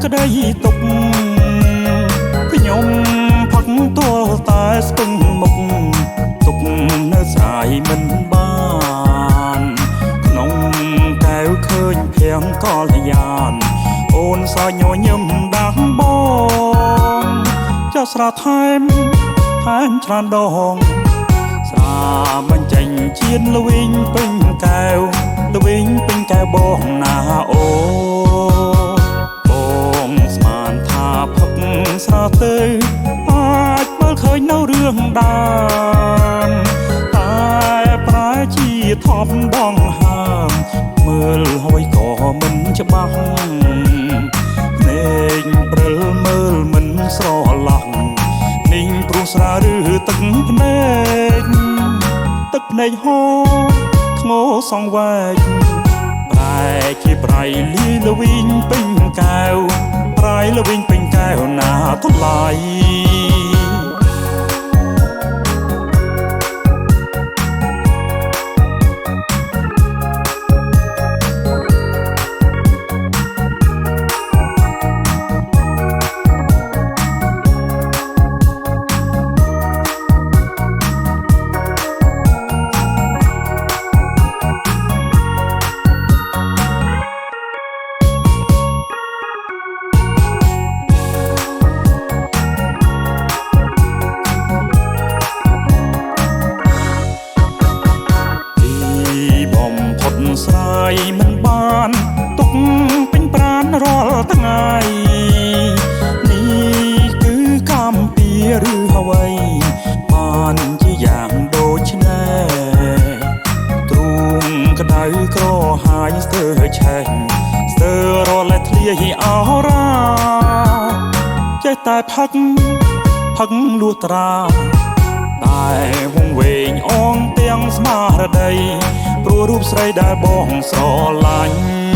ក្តីទុកខ្ញុំផឹកទាល់តែស្ពឹងមុខទុកនៅស្រាយមិនបានក្នុងកែវឃើញភៀងកលយានអូនសើចញញឹមដាស់បងចាស់ស្រាថែមច្រើនដងស្រាបញ្ចេញជាតិល្វីងពេញកែវល្វីងពេញកែវបងណាអូបងស្មានថាផឹកស្រាទៅអាចមើលឃើញនៅរឿងដើមតែប្រែជាថប់ដងហើមមើលហើយក៏មិនច្បាស់ភ្នែកព្រិលមើលមិនស្រឡះninhព្រោះស្រាឬទឹកភ្នែកហូរធ្ងោសងវែកប្រែជាប្រៃលាយល្វីងពេញកែវប្រៃល្វីងពេញកែវណាថ្លៃស្រាយមិនបានទុកពេញប្រានរាល់ថ្ងៃនេះគឺកម្មពៀឬអ្វីបានជាយ៉ាងដូចនេះទ្រូងក្តៅក្រហាយស្ទើរឆេះស្ទើររលែធ្លាយអរ៉ាចេះតែផឹកលួត្រាតែវងវែងអងទាំងស្មារតីព្រោះរូបស្រីដែលបងស្រឡាញ់